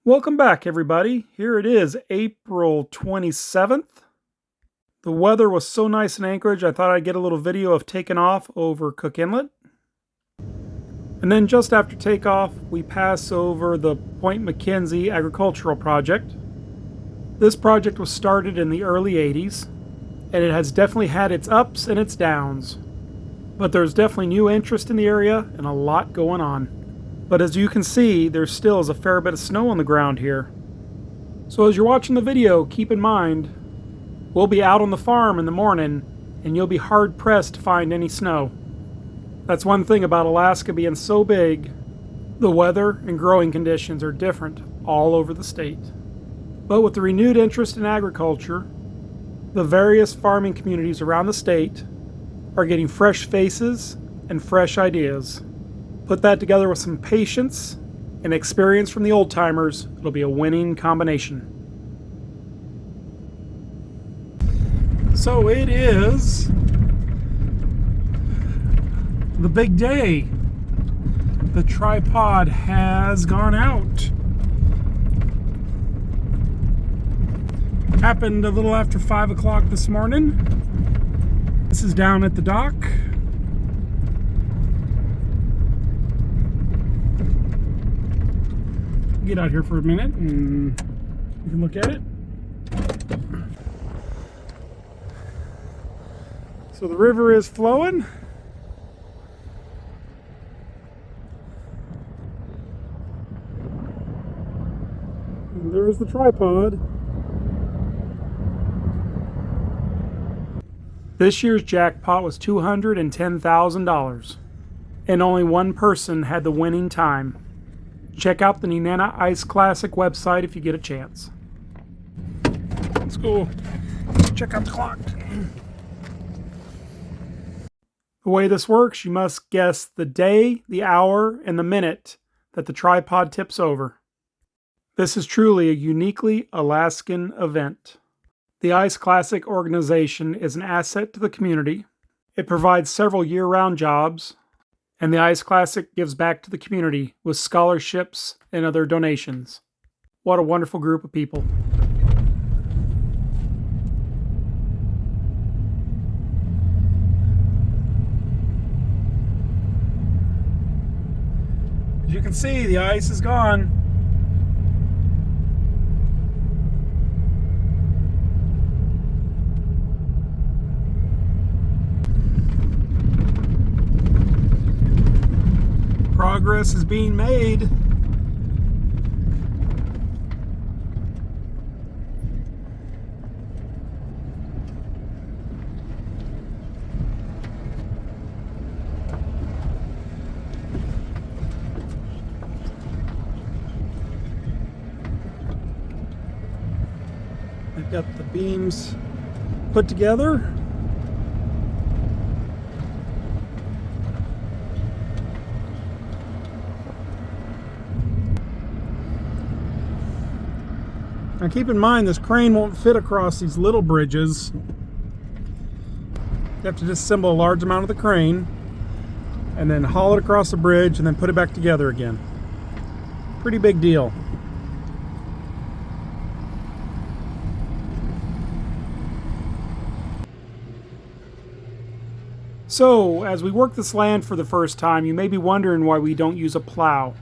Welcome back, everybody. Here it is, April 27th. The weather was so nice in Anchorage, I thought I'd get a little video of taking off over Cook Inlet. And then just after takeoff, we pass over the Point McKenzie agricultural project. This project was started in the early 80s, and it has definitely had its ups and its downs. But there's definitely new interest in the area and a lot going on. But as you can see, there still is a fair bit of snow on the ground here. So as you're watching the video, keep in mind, we'll be out on the farm in the morning, and you'll be hard-pressed to find any snow. That's one thing about Alaska being so big. The weather and growing conditions are different all over the state. But with the renewed interest in agriculture, the various farming communities around the state are getting fresh faces and fresh ideas. Put that together with some patience and experience from the old-timers, it'll be a winning combination. So it is the big day. The tripod has gone out. Happened a little after 5 o'clock this morning. This is down at the dock. Get out here for a minute and you can look at it. So the river is flowing. And there's the tripod. This year's jackpot was $210,000, and only one person had the winning time. Check out the Tanana Ice Classic website if you get a chance. Let's go check out the clock. The way this works, you must guess the day, the hour, and the minute that the tripod tips over. This is truly a uniquely Alaskan event. The Ice Classic organization is an asset to the community. It provides several year-round jobs, and the Ice Classic gives back to the community with scholarships and other donations. What a wonderful group of people. As you can see, the ice is gone. Progress is being made. I've got the beams put together. Now keep in mind, this crane won't fit across these little bridges. You have to disassemble a large amount of the crane and then haul it across the bridge and then put it back together again. Pretty big deal. So, as we work this land for the first time, you may be wondering why we don't use a plow.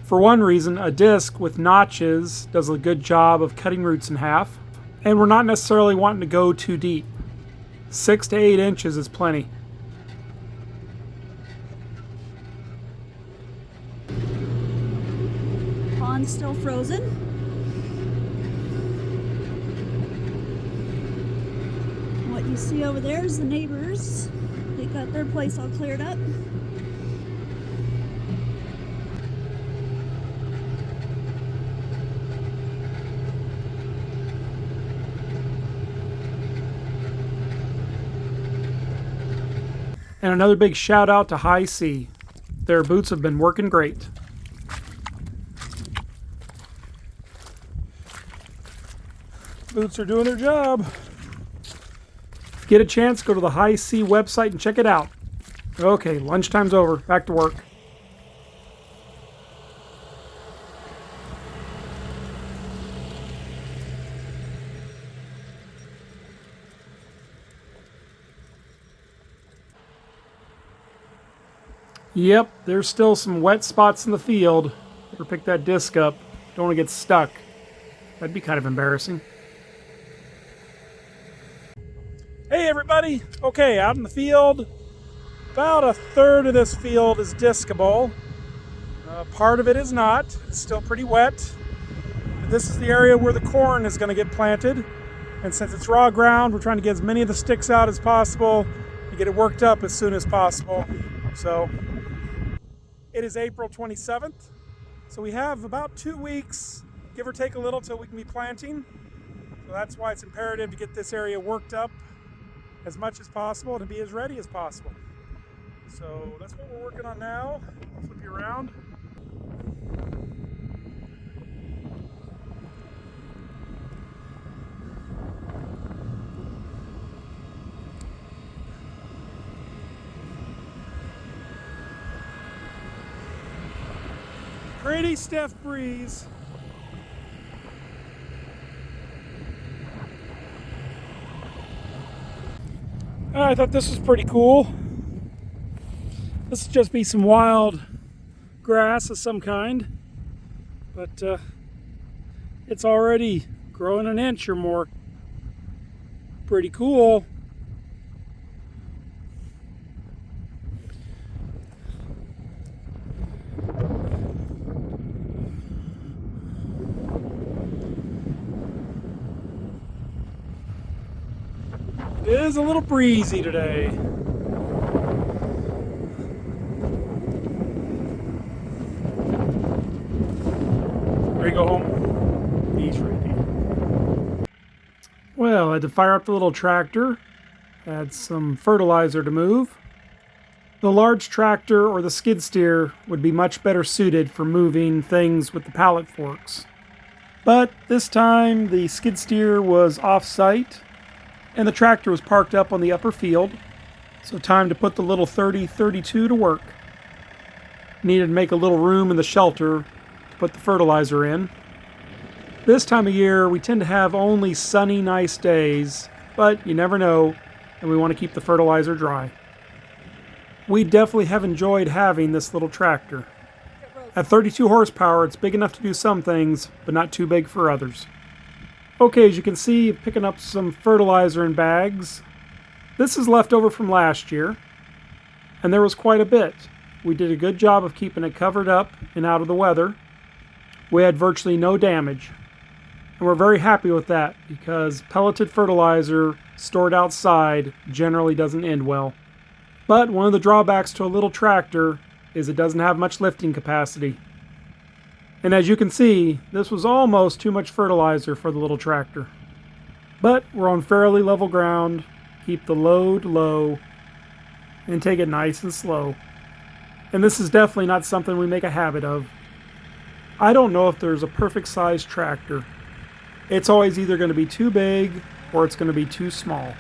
For one reason, a disc with notches does a good job of cutting roots in half, and we're not necessarily wanting to go too deep. 6 to 8 inches is plenty. Pond's still frozen. What you see over there is the neighbors. They got their place all cleared up. And another big shout out to High C. Their boots have been working great. Boots are doing their job. If you get a chance, go to the High C website and check it out. Okay, lunchtime's over. Back to work. Yep, there's still some wet spots in the field. Better pick that disc up. Don't want to get stuck. That'd be kind of embarrassing. Hey everybody! Okay, out in the field. About a third of this field is discable. Part of it is not. It's still pretty wet. But this is the area where the corn is going to get planted. And since it's raw ground, we're trying to get as many of the sticks out as possible and get it worked up as soon as possible. So it is April 27th. So we have about 2 weeks, give or take a little, till we can be planting. So that's why it's imperative to get this area worked up as much as possible and to be as ready as possible. So that's what we're working on now. I'll flip you around. Pretty stiff breeze. I thought this was pretty cool. This would just be some wild grass of some kind, but it's already growing an inch or more. Pretty cool. It is a little breezy today. Ready to go home? He's ready. Well, I had to fire up the little tractor, add some fertilizer to move. The large tractor or the skid steer would be much better suited for moving things with the pallet forks. But this time the skid steer was off-site and the tractor was parked up on the upper field, so time to put the little 30-32 to work. Needed to make a little room in the shelter to put the fertilizer in. This time of year we tend to have only sunny, nice days, but you never know, and we want to keep the fertilizer dry. We definitely have enjoyed having this little tractor. At 32 horsepower, it's big enough to do some things, but not too big for others. Okay, as you can see, picking up some fertilizer in bags. This is left over from last year, and there was quite a bit. We did a good job of keeping it covered up and out of the weather. We had virtually no damage, and we're very happy with that because pelleted fertilizer stored outside generally doesn't end well. But one of the drawbacks to a little tractor is it doesn't have much lifting capacity. And as you can see, this was almost too much fertilizer for the little tractor. But we're on fairly level ground, keep the load low, and take it nice and slow. And this is definitely not something we make a habit of. I don't know if there's a perfect size tractor. It's always either going to be too big or it's going to be too small.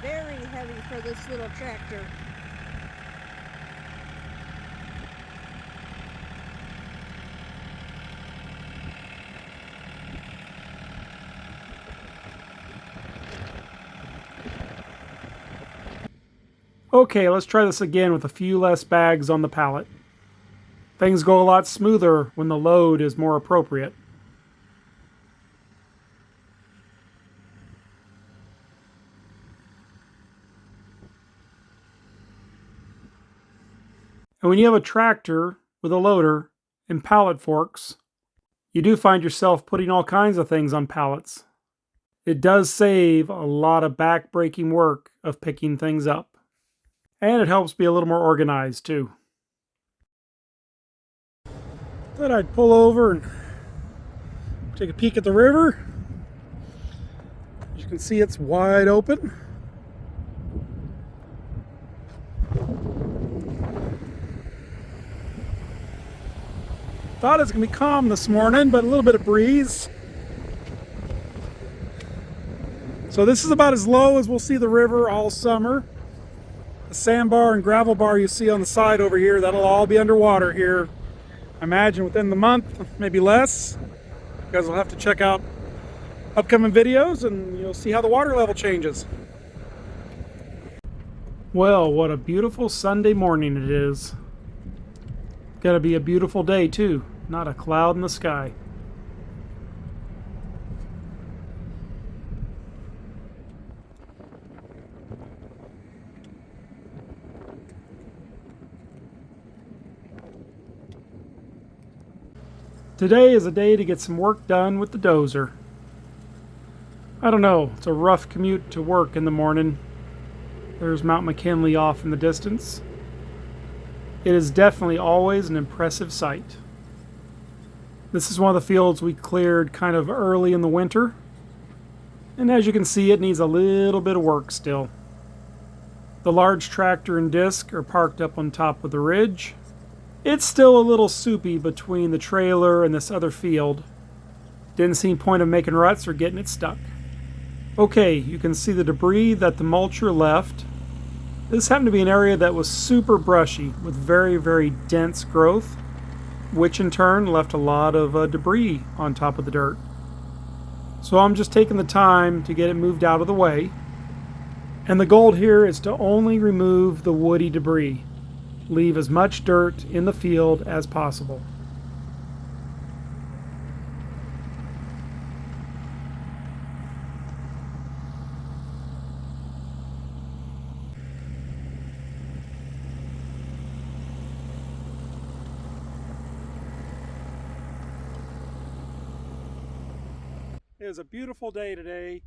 Very heavy for this little tractor. Okay, let's try this again with a few less bags on the pallet. Things go a lot smoother when the load is more appropriate. And when you have a tractor with a loader and pallet forks, you do find yourself putting all kinds of things on pallets. It does save a lot of back-breaking work of picking things up. And it helps be a little more organized too. Thought I'd pull over and take a peek at the river. As you can see, it's wide open. Thought it was going to be calm this morning, but a little bit of breeze. So this is about as low as we'll see the river all summer. The sandbar and gravel bar you see on the side over here, that'll all be underwater here. I imagine within the month, maybe less. You guys will have to check out upcoming videos and you'll see how the water level changes. Well, what a beautiful Sunday morning it is. Gonna be a beautiful day too, not a cloud in the sky. Today is a day to get some work done with the dozer. I don't know, it's a rough commute to work in the morning. There's Mount McKinley off in the distance. It is definitely always an impressive sight. This is one of the fields we cleared kind of early in the winter. And as you can see, it needs a little bit of work still. The large tractor and disc are parked up on top of the ridge. It's still a little soupy between the trailer and this other field. Didn't see any point of making ruts or getting it stuck. Okay, you can see the debris that the mulcher left. This happened to be an area that was super brushy with very, very dense growth, which in turn left a lot of debris on top of the dirt. So I'm just taking the time to get it moved out of the way. And the goal here is to only remove the woody debris. Leave as much dirt in the field as possible. It was a beautiful day today,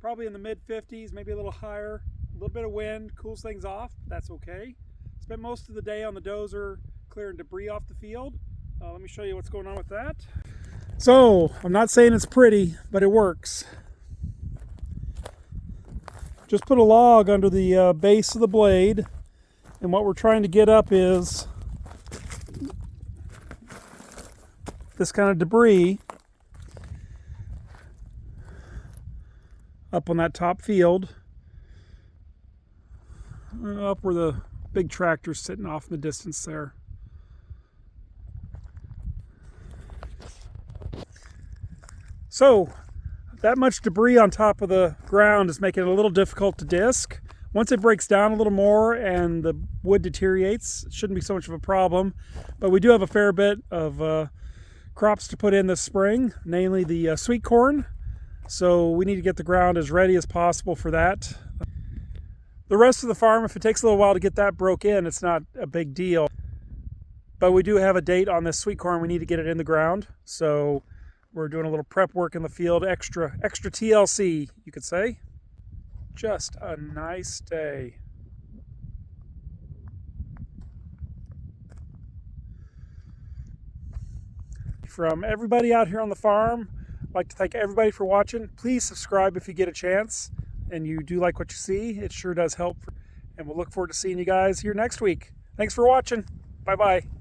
probably in the mid-50s, maybe a little higher. A little bit of wind cools things off, that's okay. Spent most of the day on the dozer clearing debris off the field. Let me show you what's going on with that. So, I'm not saying it's pretty, but it works. Just put a log under the base of the blade, and what we're trying to get up is this kind of debris up on that top field, up where the big tractor's sitting off in the distance there. So that much debris on top of the ground is making it a little difficult to disc. Once it breaks down a little more and the wood deteriorates, it shouldn't be so much of a problem. But we do have a fair bit of crops to put in this spring, namely the sweet corn. So we need to get the ground as ready as possible for that. The rest of the farm, if it takes a little while to get that broke in, it's not a big deal. But we do have a date on this sweet corn. We need to get it in the ground. So we're doing a little prep work in the field, extra TLC, you could say. Just a nice day. From everybody out here on the farm, I'd like to thank everybody for watching. Please subscribe if you get a chance and you do like what you see. It sure does help. And we'll look forward to seeing you guys here next week. Thanks for watching. Bye-bye.